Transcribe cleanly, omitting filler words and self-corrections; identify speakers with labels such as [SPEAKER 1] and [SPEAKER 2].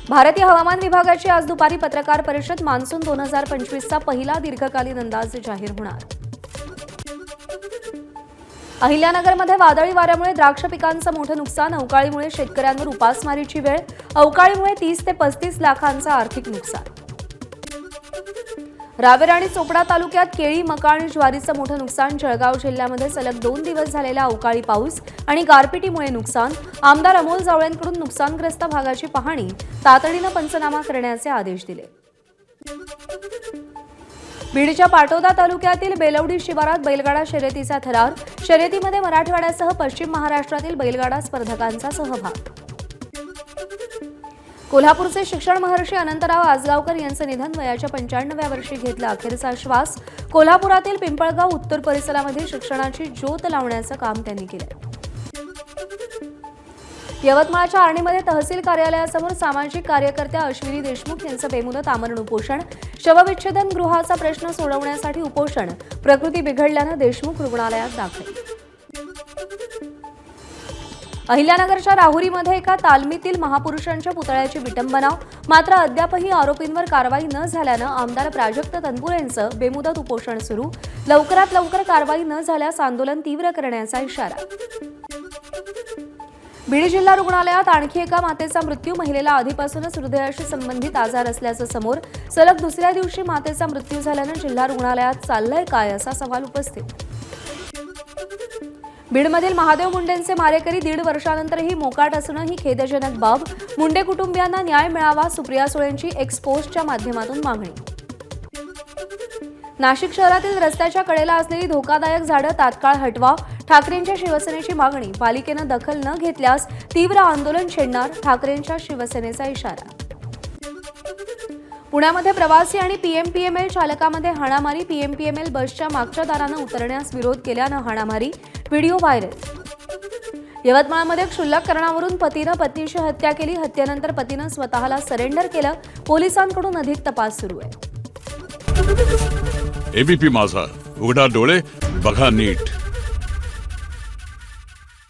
[SPEAKER 1] भारतीय हवामान विभागाची आज दुपारी पत्रकार परिषद. मान्सून 2025चा पहिला दीर्घकालीन अंदाज जाहीर होणार. अहिल्यानगरमध्ये वादळी वाऱ्यामुळे द्राक्ष पिकांचं मोठं नुकसान. अवकाळीमुळे शेतकऱ्यांवर उपासमारीची वेळ. अवकाळीमुळे 30 ते 35 लाखांचं आर्थिक नुकसान. रावेर आणि चोपडा तालुक्यात केळी, मका आणि ज्वारीचं मोठं नुकसान. जळगाव जिल्ह्यामध्ये सलग 2 दिवस झालेला अवकाळी पाऊस आणि गारपिटीमुळे नुकसान. आमदार अमोल जावळेंकडून नुकसानग्रस्त भागाची पाहणी. तातडीनं पंचनामा करण्याचे आदेश दिले. बीडच्या पाटोदा तालुक्यातील बेलवडी शिवारात बैलगाडा शर्यतीचा थरार. शर्यतीमध्ये मराठवाड्यासह पश्चिम महाराष्ट्रातील बैलगाडा स्पर्धकांचा सहभाग. कोल्हापूरचे शिक्षण महर्षी अनंतराव आजगावकर यांचं निधन. वयाच्या 95व्या वर्षी घेतला अखेरचा श्वास. कोल्हापुरातील पिंपळगाव उत्तर परिसरामध्ये शिक्षणाची ज्योत लावण्याचं काम त्यांनी केलं. यवतमाळच्या आर्णीमध्ये तहसील कार्यालयासमोर सामाजिक कार्यकर्त्या अश्विनी देशमुख यांचं बेमुदत आमरण उपोषण. शवविच्छेदन गृहाचा प्रश्न सोडवण्यासाठी उपोषण. प्रकृती बिघडल्यानं देशमुख रुग्णालयात दाखल. अहिल्यानगरच्या राहुरीमध्ये एका तालमीतील महापुरुषांच्या पुतळ्याची विटंबना. मात्र अद्यापही आरोपींवर कारवाई न झाल्यानं आमदार प्राजक्त तनपुरेंचं बेमुदत उपोषण सुरू. लवकरात लवकर कारवाई न झाल्यास आंदोलन तीव्र करण्याचा इशारा. बीड जिल्हा रुग्णालयात आणखी एका मातेचा मृत्यू. महिलेला आधीपासूनच हृदयाशी संबंधित आजार असल्याचं समोर. सलग दुसऱ्या दिवशी मातेचा मृत्यू झाल्यानं जिल्हा रुग्णालयात चाललंय काय असा सवाल उपस्थित. बीडमधील महादेव मुंडेंचे मारेकरी 1.5 वर्षानंतरही मोकाट असणं ही खेदजनक बाब. मुंडे कुटुंबियांना न्याय मिळावा. सुप्रिया सुळेंची एक्सपोस्टच्या माध्यमातून मागणी. नाशिक शहरातील रस्त्याच्या कडेला असलेली धोकादायक झाडं तात्काळ हटवा. ठाकरेंच्या शिवसेनेची मागणी. पालिकेनं दखल न घेतल्यास तीव्र आंदोलन छेडणार. ठाकरेंच्या शिवसेनेचा इशारा. पुण्यामध्ये प्रवासी आणि पीएमपीएमएल चालकामध्ये हाणामारी. पीएमपीएमएल बसच्या मागच्या दारानं उतरण्यास विरोध केल्यानं हाणामारी. Video viral. यवतमाळमध्ये क्षुल्लक कारणावरून पतीनं पत्नीची हत्या केली. हत्येनंतर पतीनं स्वतःला सरेंडर केलं. पोलिसांकडून अधिक तपास सुरू आहे.
[SPEAKER 2] एबीपी माझा, उघडा डोळे बघा नीट.